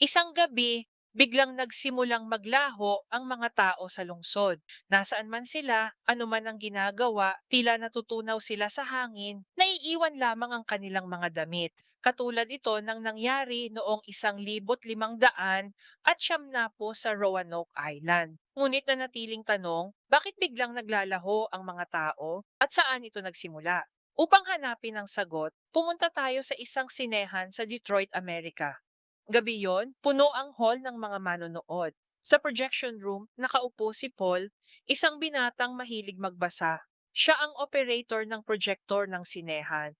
Isang gabi, biglang nagsimulang maglaho ang mga tao sa lungsod. Nasaan man sila, anuman ang ginagawa, tila natutunaw sila sa hangin, naiiwan lamang ang kanilang mga damit. Katulad ito ng nangyari noong 1500 at siyam na po sa Roanoke Island. Ngunit na natiling tanong, bakit biglang naglalaho ang mga tao at saan ito nagsimula? Upang hanapin ang sagot, pumunta tayo sa isang sinehan sa Detroit, Amerika. Gabi yon, puno ang hall ng mga manonood. Sa projection room, nakaupo si Paul, isang binatang mahilig magbasa. Siya ang operator ng projector ng sinehan.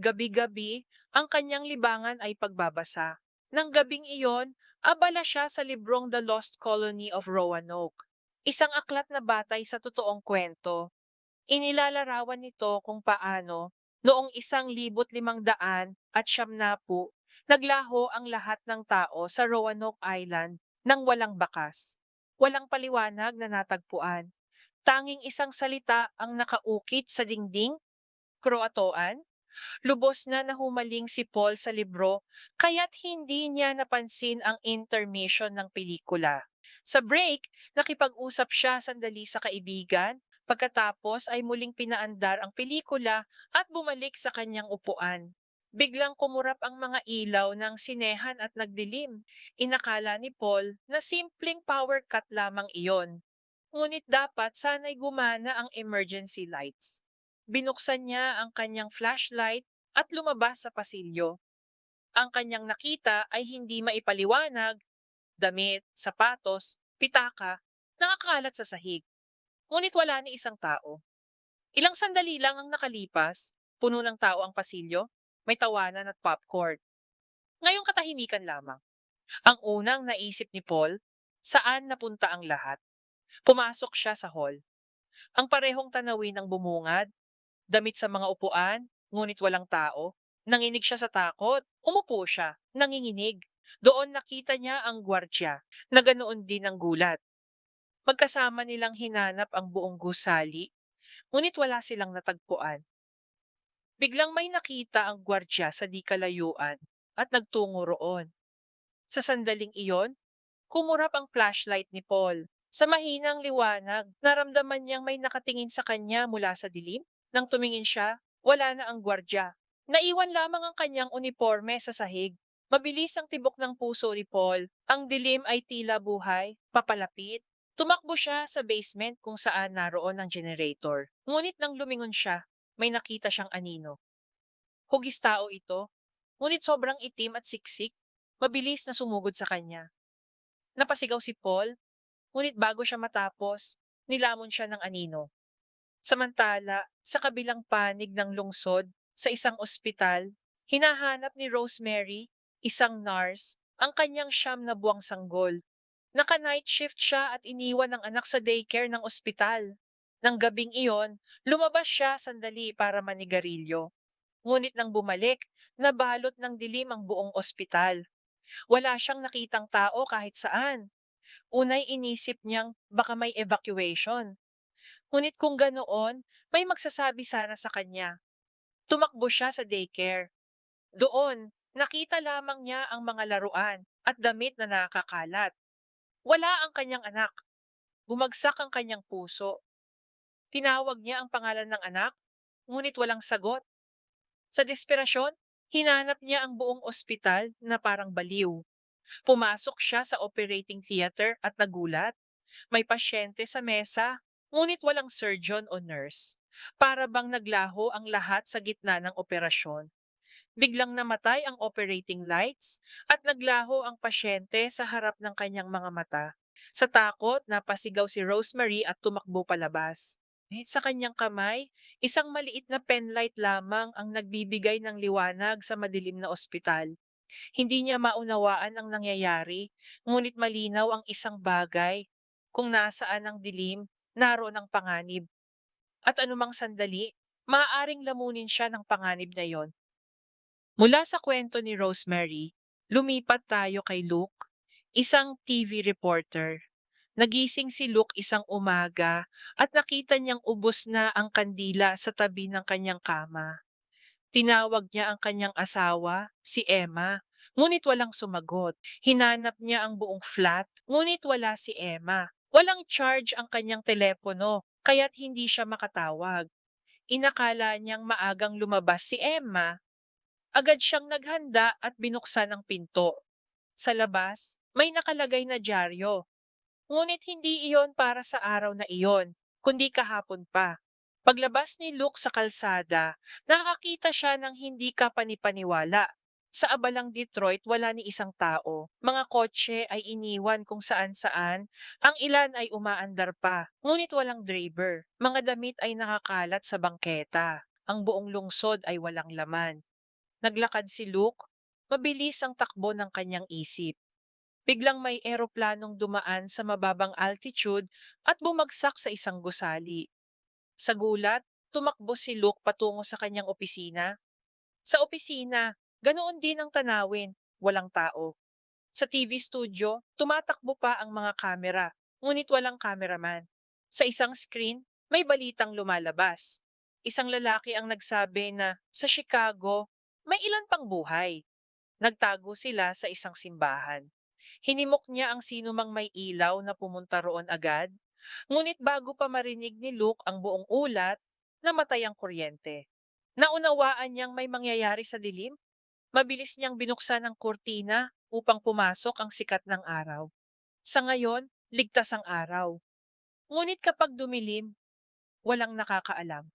Gabi-gabi, ang kanyang libangan ay pagbabasa. Nang gabing iyon, abala siya sa librong The Lost Colony of Roanoke. Isang aklat na batay sa totoong kwento. Inilalarawan nito kung paano, noong 1500 at 19 naglaho ang lahat ng tao sa Roanoke Island nang walang bakas. Walang paliwanag na natagpuan. Tanging isang salita ang nakaukit sa dingding, Kroatoan. Lubos na nahumaling si Paul sa libro, kaya't hindi niya napansin ang intermission ng pelikula. Sa break, nakipag-usap siya sandali sa kaibigan, pagkatapos ay muling pinaandar ang pelikula at bumalik sa kanyang upuan. Biglang kumurap ang mga ilaw ng sinehan at nagdilim. Inakala ni Paul na simpleng power cut lamang iyon. Ngunit dapat sana'y gumana ang emergency lights. Binuksan niya ang kanyang flashlight at lumabas sa pasilyo. Ang kanyang nakita ay hindi maipaliwanag, damit, sapatos, pitaka, nakakalat sa sahig. Ngunit wala ni isang tao. Ilang sandali lang ang nakalipas, puno ng tao ang pasilyo, may tawanan at popcorn. Ngayong katahimikan lamang. Ang unang naisip ni Paul, saan napunta ang lahat? Pumasok siya sa hall. Ang parehong tanawin ng bumungad, damit sa mga upuan, ngunit walang tao. Nanginig siya sa takot. Umupo siya, nanginginig. Doon nakita niya ang gwardya, na ganoon din ang gulat. Magkasama nilang hinanap ang buong gusali, ngunit wala silang natagpuan. Biglang may nakita ang gwardya sa di kalayuan at nagtungo roon. Sa sandaling iyon, kumurap ang flashlight ni Paul. Sa mahinang liwanag, naramdaman niyang may nakatingin sa kanya mula sa dilim. Nang tumingin siya, wala na ang gwardya. Naiwan lamang ang kanyang uniforme sa sahig. Mabilis ang tibok ng puso ni Paul. Ang dilim ay tila buhay, papalapit. Tumakbo siya sa basement kung saan naroon ang generator. Ngunit nang lumingon siya, may nakita siyang anino. Hugis tao ito, ngunit sobrang itim at siksik. Mabilis na sumugod sa kanya. Napasigaw si Paul, ngunit bago siya matapos, nilamon siya ng anino. Samantala, sa kabilang panig ng lungsod, sa isang ospital, hinahanap ni Rosemary, isang nurse, ang kanyang 9 na buwang sanggol. Naka-night shift siya at iniwan ng anak sa daycare ng ospital. Nang gabing iyon, lumabas siya sandali para manigarilyo. Ngunit nang bumalik, nabalot ng dilim ang buong ospital. Wala siyang nakitang tao kahit saan. Unay inisip niyang baka may evacuation. Ngunit kung ganoon, may magsasabi sana sa kanya. Tumakbo siya sa daycare. Doon, nakita lamang niya ang mga laruan at damit na nakakalat. Wala ang kanyang anak. Bumagsak ang kanyang puso. Tinawag niya ang pangalan ng anak, ngunit walang sagot. Sa desperasyon, hinanap niya ang buong ospital na parang baliw. Pumasok siya sa operating theater at nagulat. May pasyente sa mesa, ngunit walang surgeon o nurse. Para bang naglaho ang lahat sa gitna ng operasyon. Biglang namatay ang operating lights at naglaho ang pasyente sa harap ng kanyang mga mata. Sa takot, napasigaw si Rosemary at tumakbo palabas. Sa kanyang kamay, isang maliit na penlight lamang ang nagbibigay ng liwanag sa madilim na ospital. Hindi niya maunawaan ang nangyayari, ngunit malinaw ang isang bagay. Kung nasaan ang dilim, naroon ang panganib. At anumang sandali, maaaring lamunin siya ng panganib na yon. Mula sa kwento ni Rosemary, lumipat tayo kay Luke, isang TV reporter. Nagising si Luke isang umaga at nakita niyang ubos na ang kandila sa tabi ng kanyang kama. Tinawag niya ang kanyang asawa, si Emma, ngunit walang sumagot. Hinanap niya ang buong flat, ngunit wala si Emma. Walang charge ang kanyang telepono, kaya't hindi siya makatawag. Inakala niyang maagang lumabas si Emma. Agad siyang naghanda at binuksan ang pinto. Sa labas, may nakalagay na dyaryo. Ngunit hindi iyon para sa araw na iyon, kundi kahapon pa. Paglabas ni Luke sa kalsada, nakakita siya ng hindi kapanipaniwala. Sa abalang Detroit, wala ni isang tao. Mga kotse ay iniwan kung saan-saan, ang ilan ay umaandar pa, ngunit walang driver. Mga damit ay nakakalat sa bangketa. Ang buong lungsod ay walang laman. Naglakad si Luke, mabilis ang takbo ng kanyang isip. Biglang may eroplanong dumaan sa mababang altitude at bumagsak sa isang gusali. Sa gulat, tumakbo si Luke patungo sa kanyang opisina. Sa opisina, ganoon din ang tanawin, walang tao. Sa TV studio, tumatakbo pa ang mga kamera, ngunit walang cameraman. Sa isang screen, may balitang lumalabas. Isang lalaki ang nagsabi na sa Chicago, may ilan pang buhay. Nagtago sila sa isang simbahan. Hinimok niya ang sinumang may ilaw na pumunta roon agad, ngunit bago pa marinig ni Luke ang buong ulat, namatay ang kuryente. Naunawaan niyang may mangyayari sa dilim, mabilis niyang binuksan ang kurtina upang pumasok ang sikat ng araw. Sa ngayon, ligtas ang araw. Ngunit kapag dumilim, walang nakakaalam.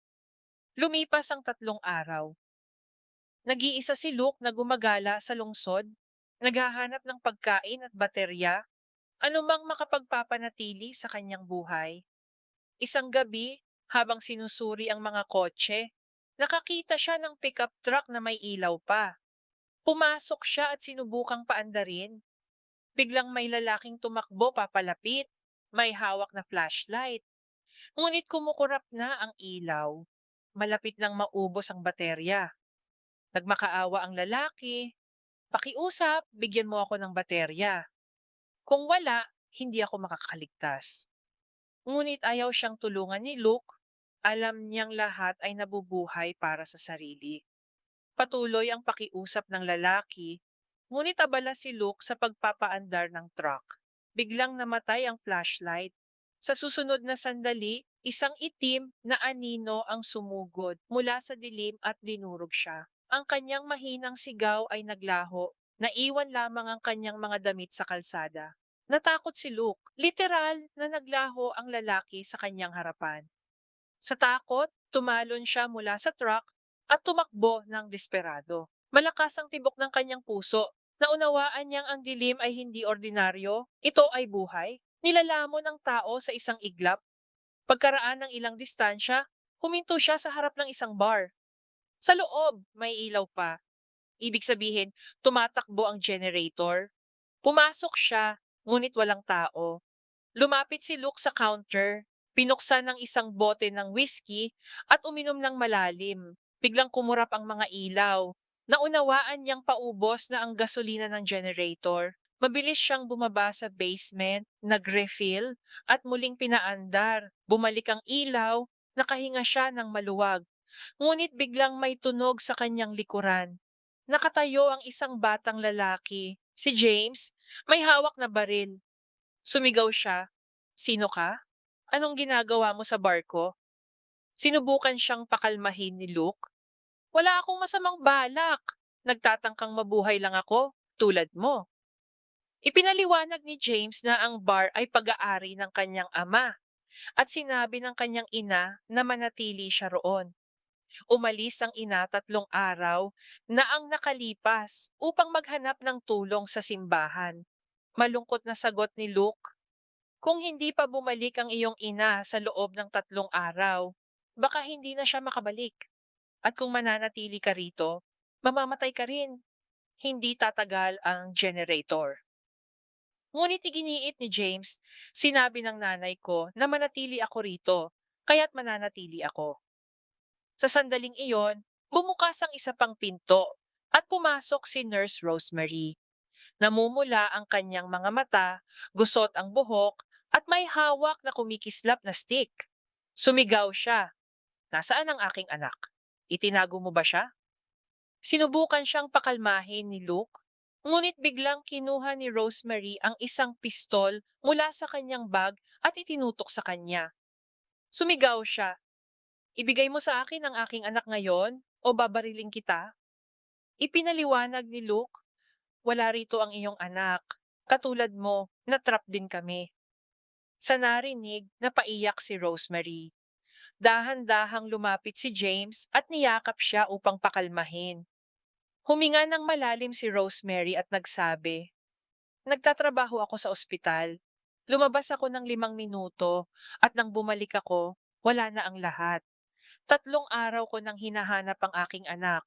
Lumipas ang 3 araw. Nag-iisa si Luke na gumagala sa lungsod, naghahanap ng pagkain at baterya, anumang makapagpapanatili sa kanyang buhay. Isang gabi, habang sinusuri ang mga kotse, nakakita siya ng pickup truck na may ilaw pa. Pumasok siya at sinubukang paandarin. Biglang may lalaking tumakbo papalapit, may hawak na flashlight. Ngunit kumukurap na ang ilaw. Malapit nang maubos ang baterya. Nagmakaawa ang lalaki. Pakiusap, bigyan mo ako ng baterya. Kung wala, hindi ako makakaligtas. Ngunit ayaw siyang tulungan ni Luke. Alam niyang lahat ay nabubuhay para sa sarili. Patuloy ang pakiusap ng lalaki, ngunit abala si Luke sa pagpapaandar ng truck. Biglang namatay ang flashlight. Sa susunod na sandali, isang itim na anino ang sumugod mula sa dilim at dinurog siya. Ang kanyang mahinang sigaw ay naglaho. Naiwan lamang ang kanyang mga damit sa kalsada. Natakot si Luke. Literal na naglaho ang lalaki sa kanyang harapan. Sa takot, tumalon siya mula sa truck at tumakbo ng desperado. Malakas ang tibok ng kanyang puso. Naunawaan niyang ang dilim ay hindi ordinaryo. Ito ay buhay. Nilalamon ng tao sa isang iglap. Pagkaraan ng ilang distansya, huminto siya sa harap ng isang bar. Sa loob, may ilaw pa. Ibig sabihin, tumatakbo ang generator. Pumasok siya, ngunit walang tao. Lumapit si Luke sa counter, pinuksan ng isang bote ng whiskey at uminom ng malalim. Biglang kumurap ang mga ilaw. Naunawaan niyang paubos na ang gasolina ng generator. Mabilis siyang bumaba sa basement, nag-refill, at muling pinaandar. Bumalik ang ilaw, nakahinga siya ng maluwag. Ngunit biglang may tunog sa kanyang likuran. Nakatayo ang isang batang lalaki, si James, may hawak na baril. Sumigaw siya, "Sino ka? Anong ginagawa mo sa barko?" Sinubukan siyang pakalmahin ni Luke. "Wala akong masamang balak. Nagtatangkang mabuhay lang ako, tulad mo." Ipinaliwanag ni James na ang bar ay pag-aari ng kanyang ama at sinabi ng kanyang ina na manatili siya roon. Umalis ang ina 3 araw na ang nakalipas upang maghanap ng tulong sa simbahan. Malungkot na sagot ni Luke, "Kung hindi pa bumalik ang iyong ina sa loob ng 3 araw, baka hindi na siya makabalik. At kung mananatili ka rito, mamamatay ka rin. Hindi tatagal ang generator." Ngunit iginiit ni James, "Sinabi ng nanay ko na manatili ako rito, kaya't mananatili ako." Sa sandaling iyon, bumukas ang isa pang pinto at pumasok si Nurse Rosemary. Namumula ang kanyang mga mata, gusot ang buhok, at may hawak na kumikislap na stick. Sumigaw siya, "Nasaan ang aking anak? Itinago mo ba siya?" Sinubukan siyang pakalmahin ni Luke. Ngunit biglang kinuha ni Rosemary ang isang pistol mula sa kanyang bag at itinutok sa kanya. Sumigaw siya, "Ibigay mo sa akin ang aking anak ngayon o babariling kita?" Ipinaliwanag ni Luke, "Wala rito ang iyong anak. Katulad mo, natrap din kami." Sa narinig, napaiyak si Rosemary. Dahan-dahang lumapit si James at niyakap siya upang pakalmahin. Huminga ng malalim si Rosemary at nagsabi, "Nagtatrabaho ako sa ospital. Lumabas ako ng 5 minuto at nang bumalik ako, wala na ang lahat. 3 araw ko nang hinahanap ang aking anak.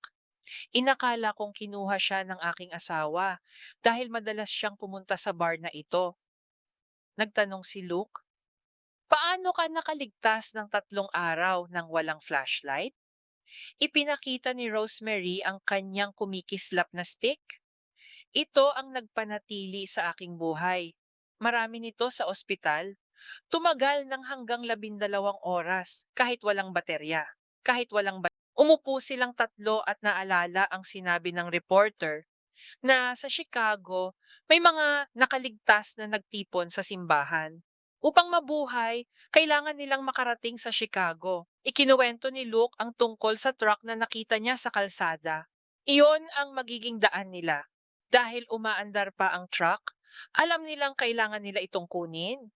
Inakala kong kinuha siya ng aking asawa dahil madalas siyang pumunta sa bar na ito." Nagtanong si Luke, "Paano ka nakaligtas ng 3 araw nang walang flashlight?" Ipinakita ni Rosemary ang kanyang kumikislap na stick. "Ito ang nagpanatili sa aking buhay. Marami nito sa ospital. Tumagal ng hanggang 12 oras kahit walang baterya. Umupo silang tatlo at naalala ang sinabi ng reporter na sa Chicago may mga nakaligtas na nagtipon sa simbahan. Upang mabuhay, kailangan nilang makarating sa Chicago. Ikinuwento ni Luke ang tungkol sa truck na nakita niya sa kalsada. Iyon ang magiging daan nila. Dahil umaandar pa ang truck, alam nilang kailangan nila itong kunin.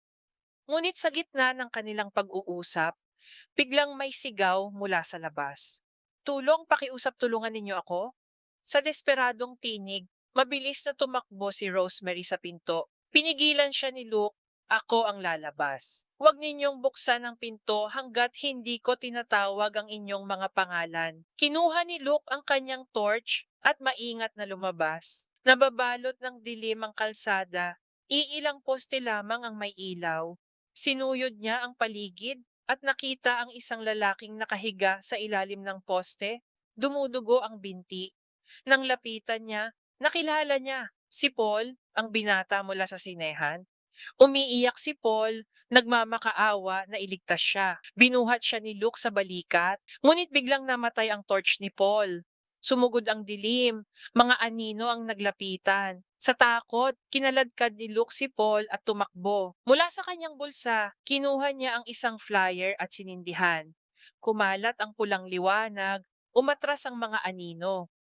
Ngunit sa gitna ng kanilang pag-uusap, biglang may sigaw mula sa labas. "Tulong, pakiusap, tulungan ninyo ako." Sa desperadong tinig, mabilis na tumakbo si Rosemary sa pinto. Pinigilan siya ni Luke, "Ako ang lalabas. Huwag ninyong buksan ang pinto hanggat hindi ko tinatawag ang inyong mga pangalan." Kinuha ni Luke ang kanyang torch at maingat na lumabas. Nababalot ng dilim ang kalsada. Iilang poste lamang ang may ilaw. Sinuyod niya ang paligid at nakita ang isang lalaking nakahiga sa ilalim ng poste. Dumudugo ang binti. Nang lapitan niya, nakilala niya si Paul, ang binata mula sa sinehan. Umiiyak si Paul, nagmamakaawa na iligtas siya. Binuhat siya ni Luke sa balikat, ngunit biglang namatay ang torch ni Paul. Sumugod ang dilim, mga anino ang naglapitan. Sa takot, kinaladkad ni Luke si Paul at tumakbo. Mula sa kanyang bulsa, kinuha niya ang isang flyer at sinindihan. Kumalat ang pulang liwanag, umatras ang mga anino.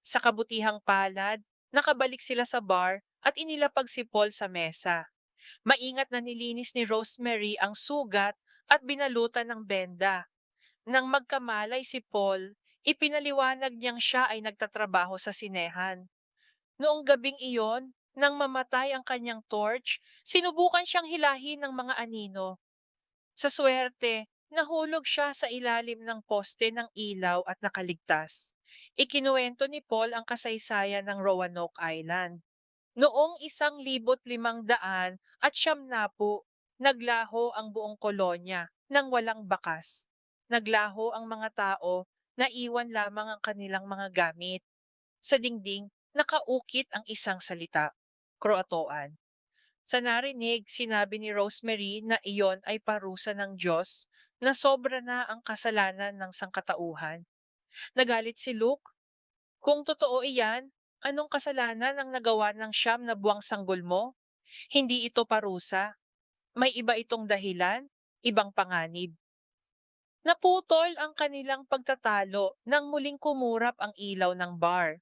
Sa kabutihang palad, nakabalik sila sa bar at inilapag si Paul sa mesa. Maingat na nilinis ni Rosemary ang sugat at binalutan ng benda. Nang magkamalay si Paul, ipinaliwanag niyang siya ay nagtatrabaho sa sinehan. Noong gabing iyon, nang mamatay ang kanyang torch, sinubukan siyang hilahin ng mga anino. Sa swerte, nahulog siya sa ilalim ng poste ng ilaw at nakaligtas. Ikinuwento ni Paul ang kasaysayan ng Roanoke Island. Noong 1500 at 90, naglaho ang buong kolonya nang walang bakas. Naglaho ang mga tao, naiwan lamang ang kanilang mga gamit. Sa dingding, nakaukit ang isang salita, Kroatoan. Sa narinig, sinabi ni Rosemary na iyon ay parusa ng Diyos na sobra na ang kasalanan ng sangkatauhan. Nagalit si Luke. "Kung totoo iyan, anong kasalanan ang nagawa ng 9 na buwang sanggol mo? Hindi ito parusa. May iba itong dahilan, ibang panganib." Naputol ang kanilang pagtatalo nang muling kumurap ang ilaw ng bar.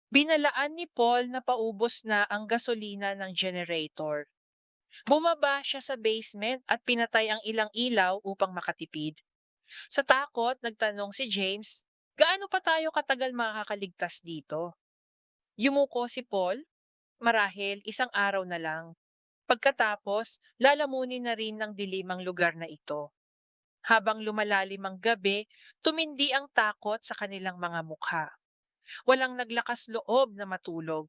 Binalaan ni Paul na paubos na ang gasolina ng generator. Bumaba siya sa basement at pinatay ang ilang ilaw upang makatipid. Sa takot, nagtanong si James, "Gaano pa tayo katagal makakaligtas dito?" Yumuko si Paul, "Marahil 1 araw na lang. Pagkatapos, lalamunin na rin ng dilim ang lugar na ito." Habang lumalalim ang gabi, tumindi ang takot sa kanilang mga mukha. Walang naglakas loob na matulog.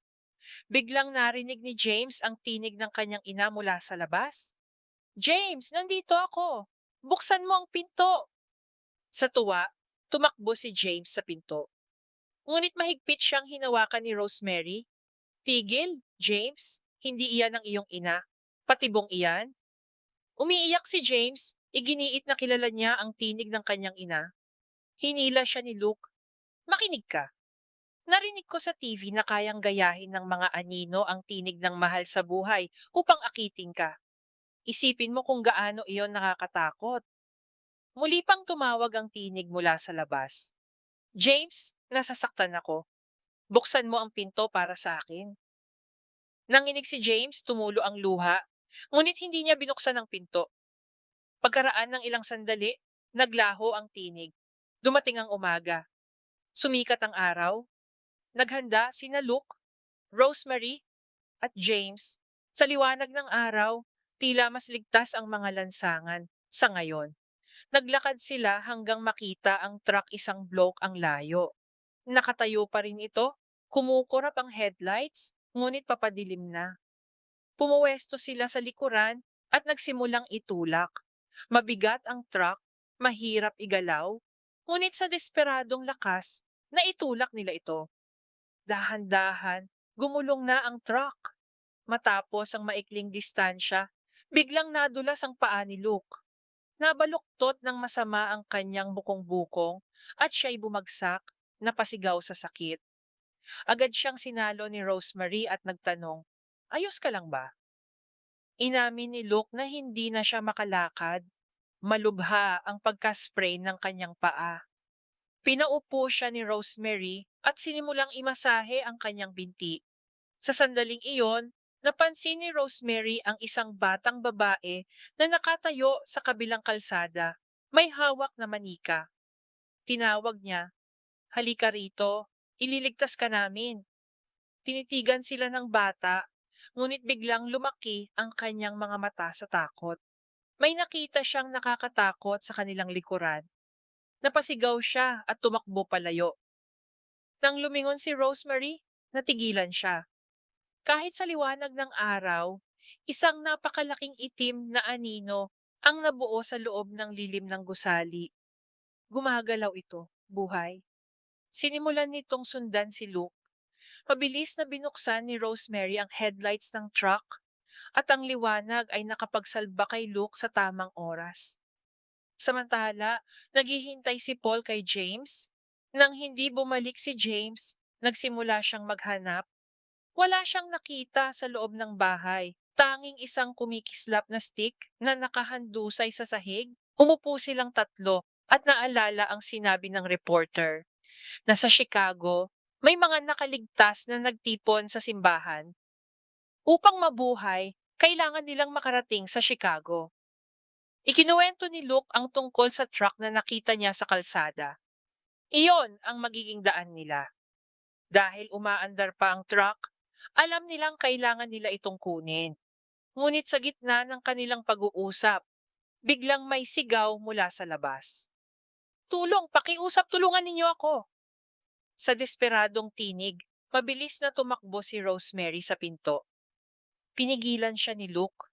Biglang narinig ni James ang tinig ng kanyang ina mula sa labas. "James, nandito ako! Buksan mo ang pinto!" Sa tuwa, tumakbo si James sa pinto. Ngunit mahigpit siyang hinawakan ni Rosemary. "Tigil, James. Hindi iyan ang iyong ina. Patibong iyan." Umiiyak si James, iginiit na kilala niya ang tinig ng kanyang ina. Hinila siya ni Luke. "Makinig ka. Narinig ko sa TV na kayang gayahin ng mga anino ang tinig ng mahal sa buhay upang akitin ka. Isipin mo kung gaano iyon nakakatakot. Muli pang tumawag ang tinig mula sa labas. James, nasasaktan ako. Buksan mo ang pinto para sa akin. Nanginig si James, tumulo ang luha, ngunit hindi niya binuksan ang pinto. Pagkaraan ng ilang sandali, naglaho ang tinig. Dumating ang umaga. Sumikat ang araw. Naghanda sina Luke, Rosemary, at James. Sa liwanag ng araw, tila mas ligtas ang mga lansangan. Sa ngayon, naglakad sila hanggang makita ang truck isang block ang layo. Nakatayo pa rin ito, kumukurap ang headlights, ngunit papadilim na. Pumuwesto sila sa likuran at nagsimulang itulak. Mabigat ang truck, mahirap igalaw, ngunit sa desperadong lakas, naitulak nila ito. Dahan-dahan, gumulong na ang truck. Matapos ang maikling distansya, biglang nadulas ang paa ni Luke. Nabaluktot ng masama ang kanyang bukong-bukong at siya'y bumagsak, napasigaw sa sakit. Agad siyang sinalo ni Rosemary at nagtanong, "Ayos ka lang ba?" Inamin ni Luke na hindi na siya makalakad. Malubha ang pagka-sprain ng kanyang paa. Pinaupo siya ni Rosemary at sinimulang imasahe ang kanyang binti. Sa sandaling iyon, napansin ni Rosemary ang isang batang babae na nakatayo sa kabilang kalsada. May hawak na manika. Tinawag niya, "Halika rito, ililigtas ka namin." Tinitigan sila ng bata, ngunit biglang lumaki ang kanyang mga mata sa takot. May nakita siyang nakakatakot sa kanilang likuran. Napasigaw siya at tumakbo palayo. Nang lumingon si Rosemary, natigilan siya. Kahit sa liwanag ng araw, isang napakalaking itim na anino ang nabuo sa loob ng lilim ng gusali. Gumagalaw ito, buhay. Sinimulan nitong sundan si Luke. Mabilis na binuksan ni Rosemary ang headlights ng truck at ang liwanag ay nakapagsalba kay Luke sa tamang oras. Samantala, naghihintay si Paul kay James. Nang hindi bumalik si James, nagsimula siyang maghanap. Wala siyang nakita sa loob ng bahay. Tanging isang kumikislap na stick na nakahandusay sa sahig. Umupo silang tatlo at naalala ang sinabi ng reporter na sa Chicago, may mga nakaligtas na nagtipon sa simbahan. Upang mabuhay, kailangan nilang makarating sa Chicago. Ikinuwento ni Luke ang tungkol sa truck na nakita niya sa kalsada. Iyon ang magiging daan nila. Dahil umaandar pa ang truck, alam nilang kailangan nila itong kunin. Ngunit sa gitna ng kanilang pag-uusap, biglang may sigaw mula sa labas. "Tulong! Pakiusap! Tulungan ninyo ako!" Sa desperadong tinig, mabilis na tumakbo si Rosemary sa pinto. Pinigilan siya ni Luke.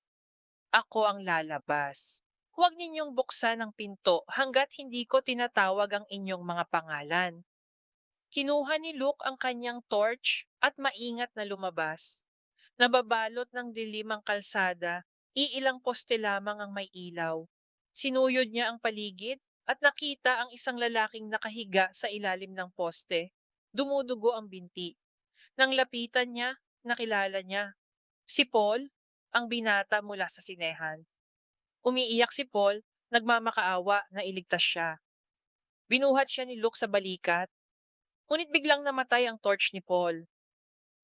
"Ako ang lalabas. Huwag ninyong buksan ang pinto hanggat hindi ko tinatawag ang inyong mga pangalan." Kinuha ni Luke ang kanyang torch at maingat na lumabas. Nababalot ng dilim ang kalsada, iilang poste lamang ang may ilaw. Sinuyod niya ang paligid at nakita ang isang lalaking nakahiga sa ilalim ng poste. Dumudugo ang binti. Nang lapitan niya, nakilala niya. Si Paul, ang binata mula sa sinehan. Umiiyak si Paul, nagmamakaawa na iligtas siya. Binuhat siya ni Luke sa balikat, ngunit biglang namatay ang torch ni Paul.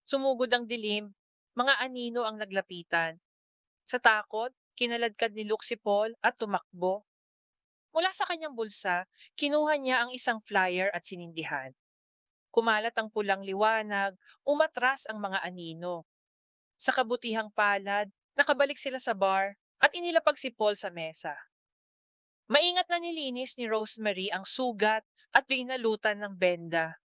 Sumugod ang dilim, mga anino ang naglapitan. Sa takot, kinaladkad ni Luke si Paul at tumakbo. Mula sa kanyang bulsa, kinuha niya ang isang flyer at sinindihan. Kumalat ang pulang liwanag, umatras ang mga anino. Sa kabutihang palad, nakabalik sila sa bar at inilapag si Paul sa mesa. Maingat na nilinis ni Rosemary ang sugat at binalutan ng benda.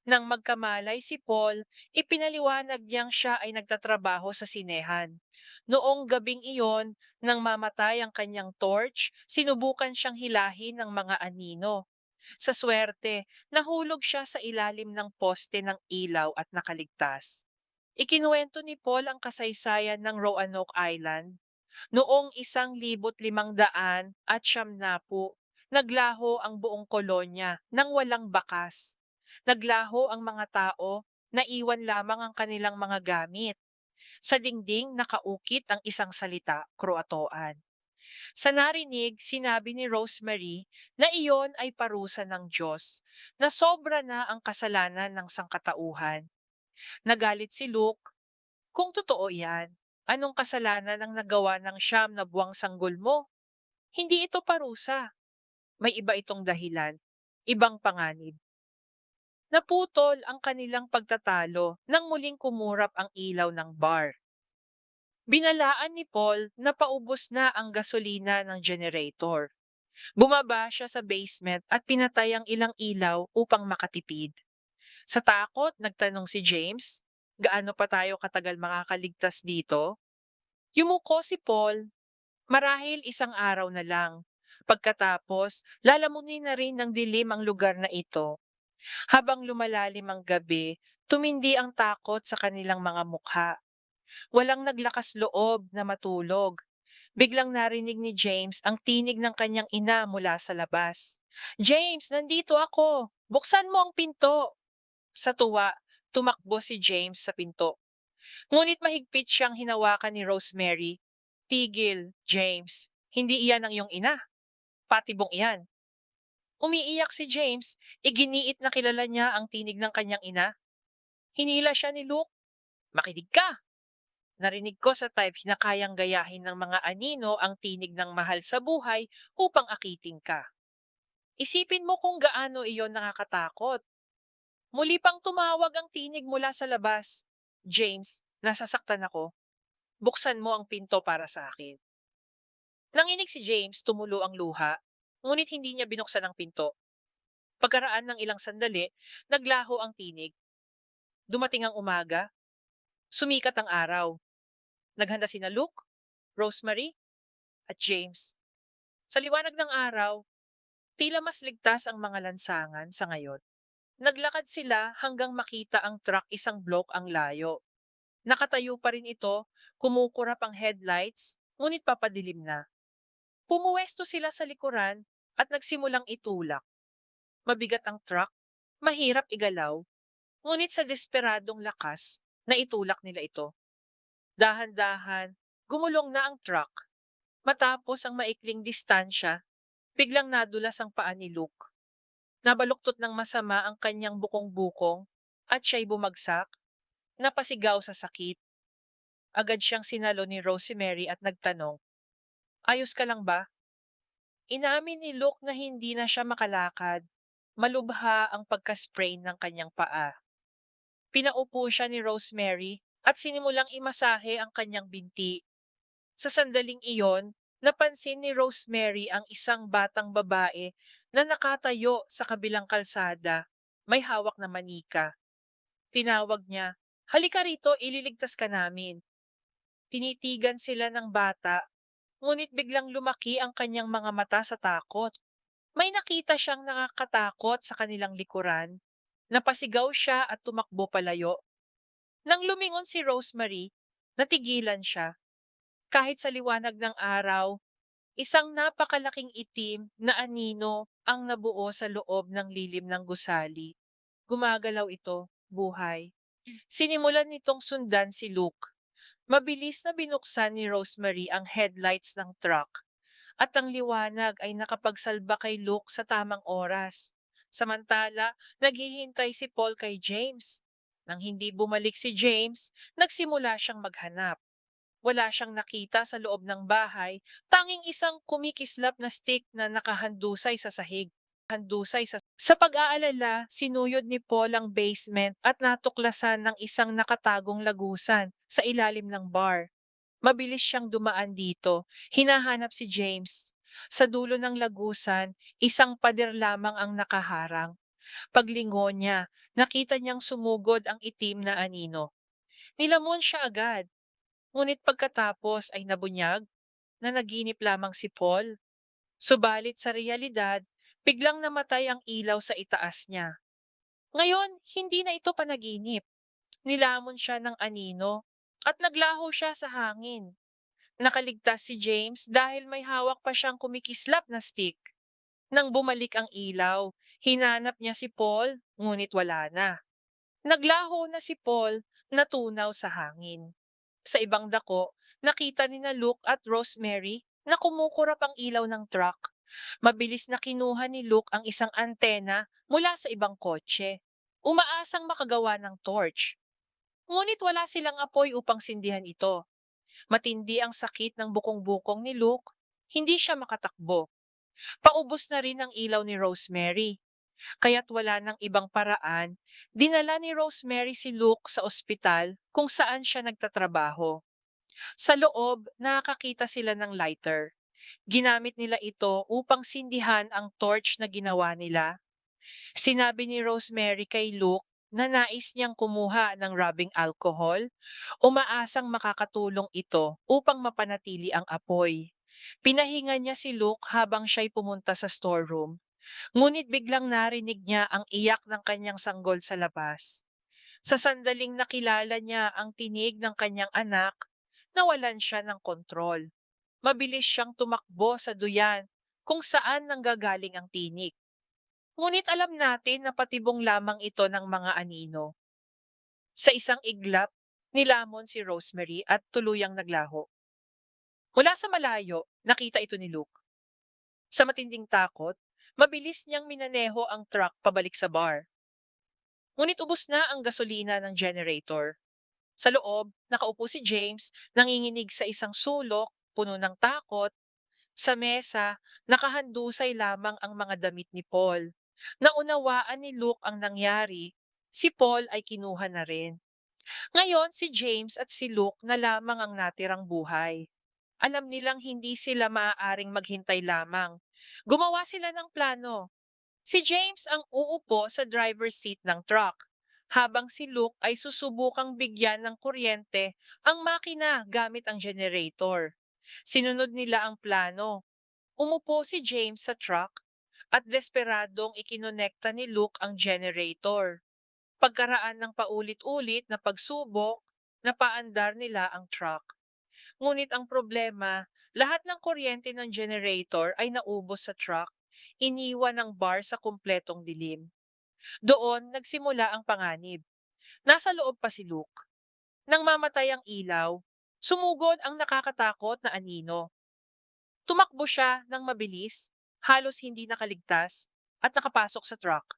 Nang magkamalay si Paul, ipinaliwanag niyang siya ay nagtatrabaho sa sinehan. Noong gabing iyon, nang mamatay ang kanyang torch, sinubukan siyang hilahin ng mga anino. Sa swerte, nahulog siya sa ilalim ng poste ng ilaw at nakaligtas. Ikinuwento ni Paul ang kasaysayan ng Roanoke Island. Noong 1500 at siyamnapu, naglaho ang buong kolonya nang walang bakas. Naglaho ang mga tao, naiwan lamang ang kanilang mga gamit. Sa dingding nakaukit ang isang salita, Kroatoan. Sa narinig, sinabi ni Rosemary na iyon ay parusa ng Diyos, na sobra na ang kasalanan ng sangkatauhan. Nagalit si Luke, kung totoo yan, anong kasalanan ang nagawa ng siyam na buwang sanggol mo? Hindi ito parusa. May iba itong dahilan, ibang panganib. Naputol ang kanilang pagtatalo nang muling kumurap ang ilaw ng bar. Binalaan ni Paul na paubos na ang gasolina ng generator. Bumaba siya sa basement at pinatay ang ilang ilaw upang makatipid. Sa takot, nagtanong si James, gaano pa tayo katagal makakaligtas dito? Yumuko si Paul, marahil isang araw na lang. Pagkatapos, lalamunin na rin ng dilim ang lugar na ito. Habang lumalalim ang gabi, tumindi ang takot sa kanilang mga mukha. Walang naglakas loob na matulog. Biglang narinig ni James ang tinig ng kanyang ina mula sa labas. James, nandito ako! Buksan mo ang pinto! Sa tuwa, tumakbo si James sa pinto. Ngunit mahigpit siyang hinawakan ni Rosemary. Tigil, James. Hindi iyan ang iyong ina. Patibong iyan. Umiiyak si James, iginiit na kilala niya ang tinig ng kanyang ina. Hinila siya ni Luke. Makinig ka! Narinig ko sa types na kayang gayahin ng mga anino ang tinig ng mahal sa buhay upang akiting ka. Isipin mo kung gaano iyon nakakatakot. Muli pang tumawag ang tinig mula sa labas. James, nasasaktan ako. Buksan mo ang pinto para sa akin. Nanginig si James, tumulo ang luha, ngunit hindi niya binuksan ang pinto. Pagkaraan ng ilang sandali, naglaho ang tinig. Dumating ang umaga. Sumikat ang araw. Naghanda sina Luke, Rosemary, at James. Sa liwanag ng araw, tila mas ligtas ang mga lansangan sa ngayon. Naglakad sila hanggang makita ang truck isang block ang layo. Nakatayo pa rin ito, kumukurap ang headlights, ngunit papadilim na. Pumuwesto sila sa likuran at nagsimulang itulak. Mabigat ang truck, mahirap igalaw, ngunit sa desperadong lakas, naitulak nila ito. Dahan-dahan, gumulong na ang truck. Matapos ang maikling distansya, biglang nadulas ang paa ni Luke. Nabaluktot ng masama ang kanyang bukong-bukong at siya'y bumagsak, napasigaw sa sakit. Agad siyang sinalo ni Rosemary at nagtanong, ayos ka lang ba? Inamin ni Luke na hindi na siya makalakad. Malubha ang pagka-sprain ng kanyang paa. Pinaupo siya ni Rosemary at sinimulang imasahe ang kanyang binti. Sa sandaling iyon, napansin ni Rosemary ang isang batang babae na nakatayo sa kabilang kalsada, may hawak na manika. Tinawag niya, halika rito, ililigtas ka namin. Tinitigan sila ng bata, ngunit biglang lumaki ang kanyang mga mata sa takot. May nakita siyang nakakatakot sa kanilang likuran. Napasigaw siya at tumakbo palayo. Nang lumingon si Rosemary, natigilan siya. Kahit sa liwanag ng araw, isang napakalaking itim na anino ang nabuo sa loob ng lilim ng gusali. Gumagalaw ito, buhay. Sinimulan nitong sundan si Luke. Mabilis na binuksan ni Rosemary ang headlights ng truck at ang liwanag ay nakapagsalba kay Luke sa tamang oras. Samantala, naghihintay si Paul kay James. Nang hindi bumalik si James, nagsimula siyang maghanap. Wala siyang nakita sa loob ng bahay, tanging isang kumikislap na stick na nakahandusay sa sahig. Sa pag-aalala, sinuyod ni Paul ang basement at natuklasan ng isang nakatagong lagusan sa ilalim ng bar. Mabilis siyang dumaan dito, hinahanap si James. Sa dulo ng lagusan, isang pader lamang ang nakaharang. Paglingon niya, nakita niyang sumugod ang itim na anino. Nilamon siya agad. Ngunit pagkatapos ay nabunyag na naginip lamang si Paul. Subalit sa realidad, biglang namatay ang ilaw sa itaas niya. Ngayon, hindi na ito panaginip. Nilamon siya ng anino at naglaho siya sa hangin. Nakaligtas si James dahil may hawak pa siyang kumikislap na stick. Nang bumalik ang ilaw, Hinanap niya si Paul, ngunit wala na. Naglaho na si Paul, natunaw sa hangin. Sa ibang dako, nakita ni na Luke at Rosemary na kumukurap ang ilaw ng truck. Mabilis na kinuha ni Luke ang isang antena mula sa ibang kotse. Umaasang makagawa ng torch. Ngunit wala silang apoy upang sindihan ito. Matindi ang sakit ng bukong-bukong ni Luke. Hindi siya makatakbo. Paubos na rin ang ilaw ni Rosemary. Kaya't wala nang ibang paraan, dinala ni Rosemary si Luke sa ospital kung saan siya nagtatrabaho. Sa loob, nakakita sila ng lighter. Ginamit nila ito upang sindihan ang torch na ginawa nila. Sinabi ni Rosemary kay Luke na nais niyang kumuha ng rubbing alcohol, umaasang makakatulong ito upang mapanatili ang apoy. Pinahinga niya si Luke habang siya'y pumunta sa storeroom. Ngunit biglang narinig niya ang iyak ng kanyang sanggol sa labas. Sa sandaling nakilala niya ang tinig ng kanyang anak, nawalan siya ng kontrol. Mabilis siyang tumakbo sa duyan kung saan nanggagaling ang tinig. Ngunit alam natin na patibong lamang ito ng mga anino. Sa isang iglap, nilamon si Rosemary at tuluyang naglaho. Mula sa malayo, nakita ito ni Luke. Sa matinding takot, mabilis niyang minaneho ang truck pabalik sa bar. Ngunit ubos na ang gasolina ng generator. Sa loob, nakaupo si James, nanginginig sa isang sulok, puno ng takot. Sa mesa, nakahandusay lamang ang mga damit ni Paul. Naunawaan ni Luke ang nangyari, si Paul ay kinuha na rin. Ngayon, si James at si Luke na lamang ang natirang buhay. Alam nilang hindi sila maaaring maghintay lamang. Gumawa sila ng plano. Si James ang uupo sa driver's seat ng truck, habang si Luke ay susubukang bigyan ng kuryente ang makina gamit ang generator. Sinunod nila ang plano. Umupo si James sa truck at desperadong ikinonekta ni Luke ang generator. Pagkaraan ng paulit-ulit na pagsubok, napaandar nila ang truck. Ngunit ang problema, lahat ng kuryente ng generator ay naubos sa truck, iniwan ng bar sa kumpletong dilim. Doon nagsimula ang panganib. Nasa loob pa si Luke. Nang mamatay ang ilaw, sumugod ang nakakatakot na anino. Tumakbo siya ng mabilis, halos hindi nakaligtas, at nakapasok sa truck.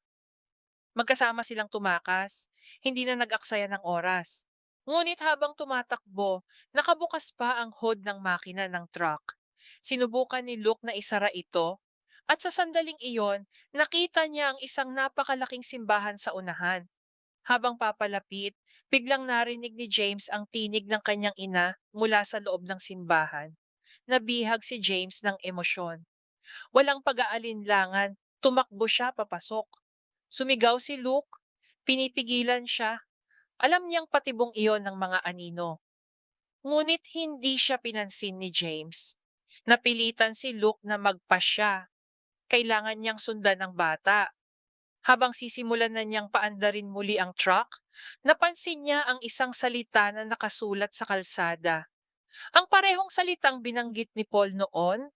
Magkasama silang tumakas, hindi na nag-aksaya ng oras. Ngunit habang tumatakbo, nakabukas pa ang hood ng makina ng truck. Sinubukan ni Luke na isara ito, at sa sandaling iyon, nakita niya ang isang napakalaking simbahan sa unahan. Habang papalapit, biglang narinig ni James ang tinig ng kanyang ina mula sa loob ng simbahan. Nabihag si James ng emosyon. Walang pag-aalinlangan, tumakbo siya papasok. Sumigaw si Luke, pinipigilan siya. Alam niyang patibong iyon ng mga anino. Ngunit hindi siya pinansin ni James. Napilitan si Luke na magpasya. Kailangan niyang sundan ng bata. Habang sisimulan na niyang paandarin muli ang truck, napansin niya ang isang salita na nakasulat sa kalsada. Ang parehong salitang binanggit ni Paul noon,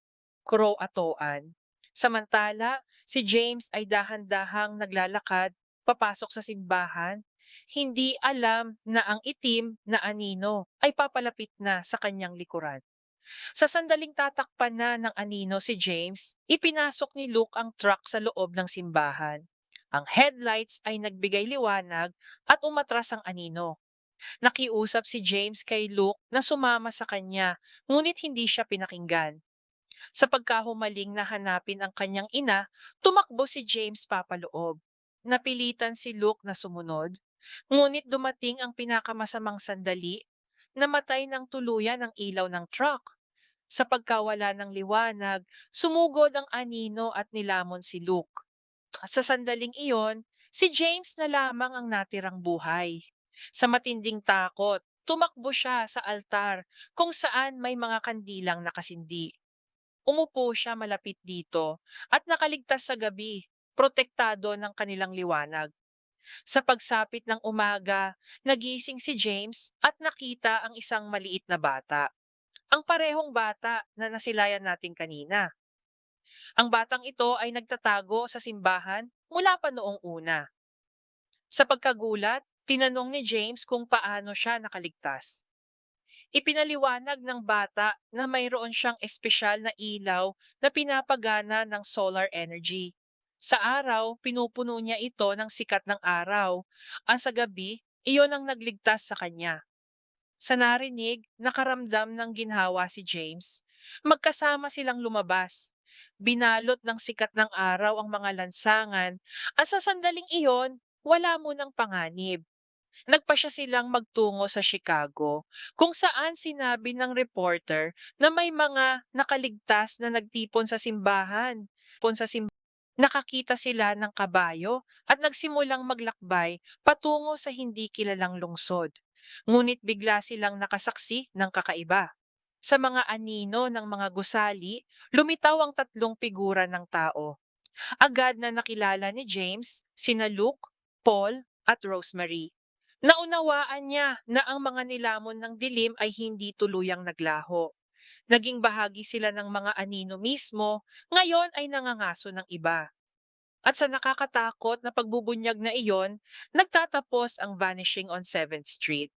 Croatoan. Samantala, si James ay dahan-dahang naglalakad papasok sa simbahan. Hindi alam na ang itim na anino ay papalapit na sa kanyang likuran. Sa sandaling tatakpan na ng anino si James, ipinasok ni Luke ang truck sa loob ng simbahan. Ang headlights ay nagbigay liwanag at umatras ang anino. Nakiusap si James kay Luke na sumama sa kanya, ngunit hindi siya pinakinggan. Sa pagkahumaling na hanapin ang kanyang ina, tumakbo si James papaloob. Napilitan si Luke na sumunod, ngunit dumating ang pinakamasamang sandali, namatay ng tuluyan ang ilaw ng truck. Sa pagkawala ng liwanag, sumugod ang anino at nilamon si Luke. Sa sandaling iyon, si James na lamang ang natirang buhay. Sa matinding takot, tumakbo siya sa altar kung saan may mga kandilang nakasindi. Umupo siya malapit dito at nakaligtas sa gabi, protektado ng kanilang liwanag. Sa pagsapit ng umaga, nagising si James at nakita ang isang maliit na bata. Ang parehong bata na nasilayan natin kanina. Ang batang ito ay nagtatago sa simbahan mula pa noong una. Sa pagkagulat, tinanong ni James kung paano siya nakaligtas. Ipinaliwanag ng bata na mayroon siyang espesyal na ilaw na pinapagana ng solar energy. Sa araw, pinupuno niya ito ng sikat ng araw. Ang sa gabi, iyon ang nagligtas sa kanya. Sa narinig, nakaramdam ng ginhawa si James. Magkasama silang lumabas. Binalot ng sikat ng araw ang mga lansangan at sa sandaling iyon, wala munang panganib. Nagpasya silang magtungo sa Chicago, kung saan sinabi ng reporter na may mga nakaligtas na nagtipon sa simbahan. Nakakita sila ng kabayo at nagsimulang maglakbay patungo sa hindi kilalang lungsod. Ngunit bigla silang nakasaksi ng kakaiba. Sa mga anino ng mga gusali, lumitaw ang tatlong figura ng tao. Agad na nakilala ni James, sina Luke, Paul, at Rosemary. Naunawaan niya na ang mga nilamon ng dilim ay hindi tuluyang naglaho. Naging bahagi sila ng mga anino mismo, ngayon ay nangangaso ng iba. At sa nakakatakot na pagbubunyag na iyon, nagtatapos ang Vanishing on 7th Street.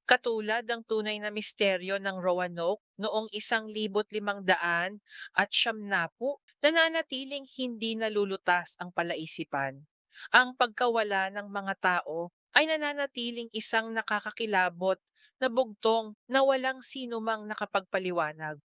Katulad ng tunay na misteryo ng Roanoke noong 1500 at 70, nananatiling hindi nalulutas ang palaisipan. Ang pagkawala ng mga tao ay nananatiling isang nakakakilabot na bugtong na walang sinumang nakapagpaliwanag.